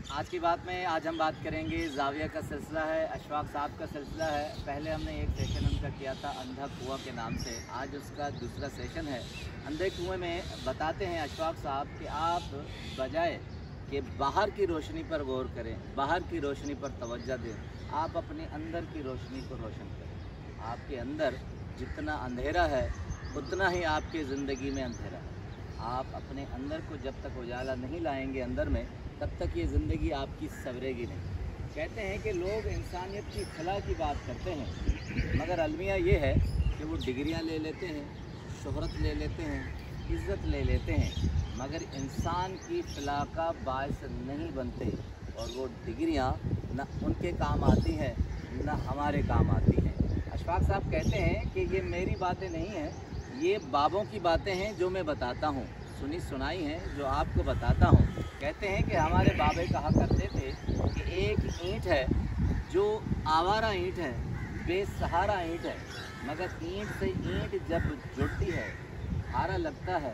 आज की बात में आज हम बात करेंगे जाविया का सिलसिला है, अशफाक साहब का सिलसिला है। पहले हमने एक सेशन उनका किया था अंधा कुआं के नाम से, आज उसका दूसरा सेशन है। अंधे कुएं में बताते हैं अशफाक साहब कि आप बजाय कि बाहर की रोशनी पर गौर करें, बाहर की रोशनी पर तवज्जो दें, आप अपने अंदर की रोशनी को रोशन करें। आपके अंदर जितना अंधेरा है उतना ही आपकी ज़िंदगी में अंधेरा है। आप अपने अंदर को जब तक उजाला नहीं लाएंगे अंदर में, तब तक ये ज़िंदगी आपकी सवरेगी नहीं। कहते हैं कि लोग इंसानियत की फलाह की बात करते हैं, मगर अलमिया ये है कि वो डिग्रियां ले लेते हैं, शोहरत ले लेते हैं, इज़्ज़त ले लेते हैं, मगर इंसान की फलाह का बायस नहीं बनते। और वो डिग्रियां न उनके काम आती हैं न हमारे काम आती हैं। अशफाक साहब कहते हैं कि ये मेरी बातें नहीं हैं, ये बाबों की बातें हैं जो मैं बताता हूँ, सुनी सुनाई हैं जो आपको बताता हूँ। कहते हैं कि हमारे बाबे कहा करते थे कि एक ईंट है जो आवारा ईंट है, बेसहारा ईंट है, मगर ईंट से ईंट जब जुड़ती है, हारा लगता है,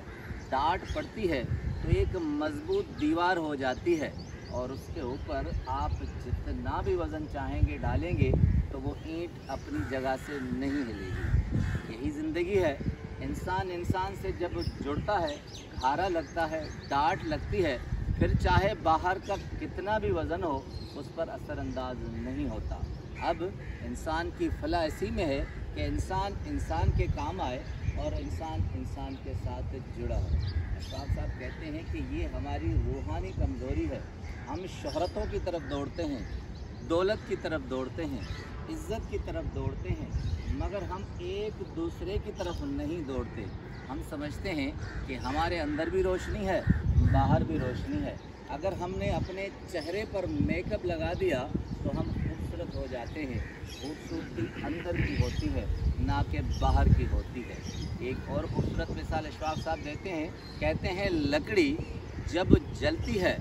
डांट पड़ती है तो एक मजबूत दीवार हो जाती है। और उसके ऊपर आप जितना भी वज़न चाहेंगे डालेंगे तो वो ईंट अपनी जगह से नहीं हिलेगी। यही ज़िंदगी है। इंसान से जब जुड़ता है, घारा लगता है, डांट लगती है, फिर चाहे बाहर का कितना भी वज़न हो उस पर असरअंदाज नहीं होता। अब इंसान की फलाह इसी में है कि इंसान के काम आए और इंसान के साथ जुड़ा हो। अशफाक साहब कहते हैं कि ये हमारी रूहानी कमज़ोरी है। हम शोहरतों की तरफ दौड़ते हैं, दौलत की तरफ दौड़ते हैं, इज़्ज़त की तरफ दौड़ते हैं, मगर हम एक दूसरे की तरफ नहीं दौड़ते। हम समझते हैं कि हमारे अंदर भी रोशनी है, बाहर भी रोशनी है। अगर हमने अपने चेहरे पर मेकअप लगा दिया तो हम खूबसूरत हो जाते हैं। खूबसूरती अंदर की होती है, ना कि बाहर की होती है। एक और खूबसूरत मिसाल अशफाक साहब देते हैं, कहते हैं लकड़ी जब जलती है,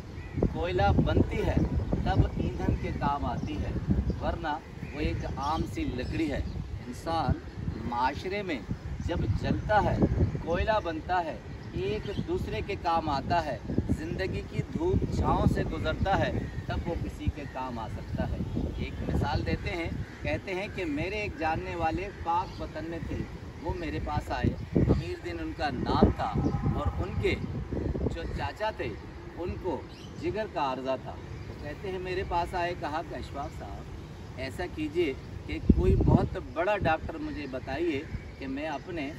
कोयला बनती है, तब ईंधन के काम आती है, वरना वो एक आम सी लकड़ी है। इंसान माशरे में जब जलता है, कोयला बनता है, एक दूसरे के काम आता है, ज़िंदगी की धूप छाँव से गुज़रता है, तब वो किसी के काम आ सकता है। एक मिसाल देते हैं, कहते हैं कि मेरे एक जानने वाले पाक वतन में थे। वो मेरे पास आए, अमीर दिन उनका नाम था, और उनके जो चाचा थे उनको जिगर का आर्जा था। तो कहते हैं मेरे पास आए, कहा कि अशफाक साहब ऐसा कीजिए कि कोई बहुत बड़ा डॉक्टर मुझे बताइए कि मैं अपने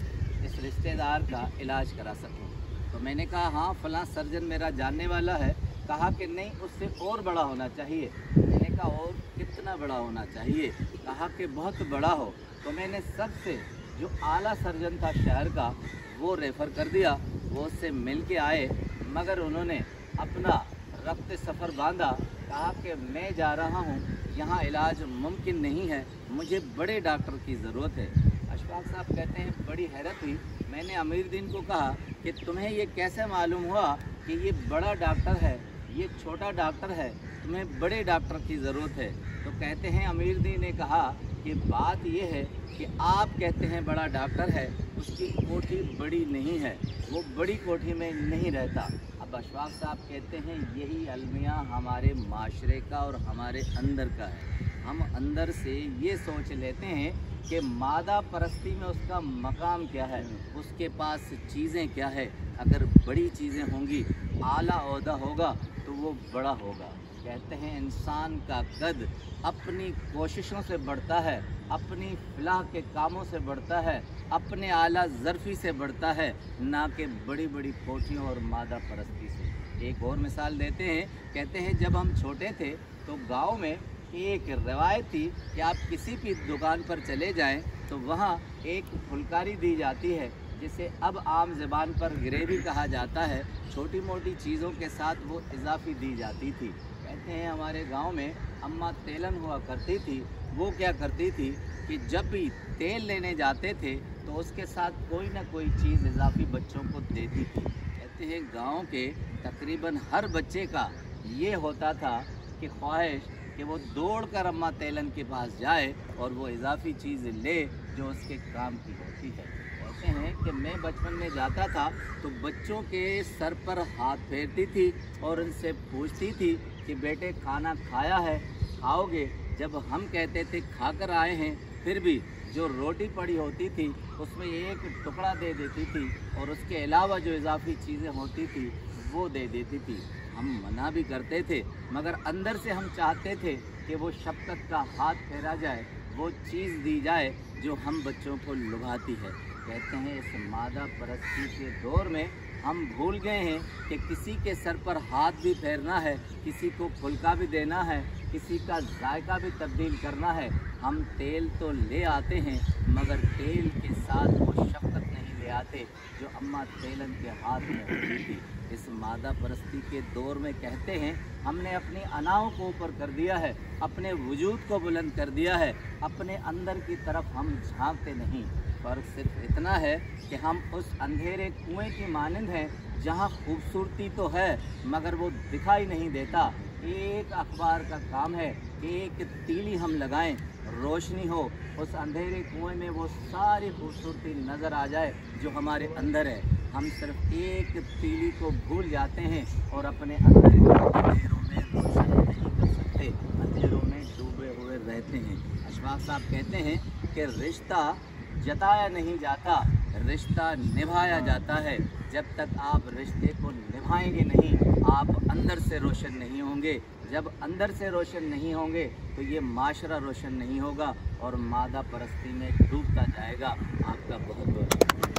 इस रिश्तेदार का इलाज करा सकूं। तो मैंने कहा हाँ फ़लाँ सर्जन मेरा जानने वाला है। कहा कि नहीं, उससे और बड़ा होना चाहिए। मैंने कहा और कितना बड़ा होना चाहिए? कहा कि बहुत बड़ा हो। तो मैंने सबसे जो आला सर्जन था शहर का वो रेफ़र कर दिया। वो उससे मिल के आए, मगर उन्होंने अपना रब्त सफ़र बांधा। कहा कि मैं जा रहा हूँ, यहाँ इलाज मुमकिन नहीं है, मुझे बड़े डॉक्टर की ज़रूरत है। अशफाक साहब कहते हैं बड़ी हैरत हुई। मैंने अमीर दीन को कहा कि तुम्हें ये कैसे मालूम हुआ कि ये बड़ा डॉक्टर है, ये छोटा डॉक्टर है, तुम्हें बड़े डॉक्टर की ज़रूरत है? तो कहते हैं अमीर दीन ने कहा कि बात ये है कि आप कहते हैं बड़ा डॉक्टर है, उसकी कोठी बड़ी नहीं है, वो बड़ी कोठी में नहीं रहता। अब अशफाक साहब कहते हैं यही अलमिया हमारे माशरे का और हमारे अंदर का है। हम अंदर से ये सोच लेते हैं कि मादा परस्ती में उसका मकाम क्या है, उसके पास चीज़ें क्या है। अगर बड़ी चीज़ें होंगी, आला ओहदा होगा तो वो बड़ा होगा। कहते हैं इंसान का कद अपनी कोशिशों से बढ़ता है, अपनी फलाह के कामों से बढ़ता है, अपने आला ज़र्फ़ी से बढ़ता है, ना कि बड़ी बड़ी कोठियों और मादा परस्ती से। एक और मिसाल देते हैं, कहते हैं जब हम छोटे थे तो गांव में एक रवायत थी कि आप किसी भी दुकान पर चले जाएं तो वहाँ एक फुलकारी दी जाती है, जिसे अब आम ज़बान पर ग्रेवी कहा जाता है। छोटी मोटी चीज़ों के साथ वो इजाफ़ी दी जाती थी। कहते हैं हमारे गांव में अम्मा तेलन हुआ करती थी। वो क्या करती थी कि जब भी तेल लेने जाते थे तो उसके साथ कोई ना कोई चीज़ इजाफ़ी बच्चों को देती थी। कहते हैं गांव के तकरीबन हर बच्चे का ये होता था कि ख्वाहिश कि वो दौड़ कर अम्मा तेलन के पास जाए और वो इजाफ़ी चीज़ ले जो उसके काम की होती है। कहते हैं कि मैं बचपन में जाता था तो बच्चों के सर पर हाथ फेरती थी और उनसे पूछती थी कि बेटे खाना खाया है, खाओगे। जब हम कहते थे खाकर आए हैं, फिर भी जो रोटी पड़ी होती थी उसमें एक टुकड़ा दे देती थी और उसके अलावा जो इजाफी चीज़ें होती थी वो दे देती थी। हम मना भी करते थे, मगर अंदर से हम चाहते थे कि वो शफ़क़त का हाथ फेरा जाए, वो चीज़ दी जाए जो हम बच्चों को लुभाती है। कहते हैं इस मादा परस्ती के दौर में हम भूल गए हैं कि किसी के सर पर हाथ भी फेरना है, किसी को फुल्का भी देना है, किसी का जायका भी तब्दील करना है। हम तेल तो ले आते हैं, मगर तेल के साथ वो शफ़क़त नहीं ले आते जो अम्मा तेलन के हाथ में होती थी। इस मादा परस्ती के दौर में कहते हैं हमने अपनी अनाओं को ऊपर कर दिया है, अपने वजूद को बुलंद कर दिया है, अपने अंदर की तरफ हम झांकते नहीं। फ़र्क सिर्फ इतना है कि हम उस अंधेरे कुएं की मानंद हैं जहां खूबसूरती तो है मगर वो दिखाई नहीं देता। एक अखबार का काम है कि एक तीली हम लगाएं, रोशनी हो, उस अंधेरे कुएं में वो सारी खूबसूरती नज़र आ जाए जो हमारे अंदर है। हम सिर्फ एक तीली को भूल जाते हैं और अपने अंदर अंधेरों में रोशन नहीं कर सकते, अंधेरों में डूबे हुए रहते हैं। अशफाक साहब कहते हैं कि रिश्ता जताया नहीं जाता, रिश्ता निभाया जाता है। जब तक आप रिश्ते को निभाएंगे नहीं, आप अंदर से रोशन नहीं होंगे। जब अंदर से रोशन नहीं होंगे तो ये माशरा रोशन नहीं होगा और मादा परस्ती में डूबता जाएगा। आपका बहुत बहुत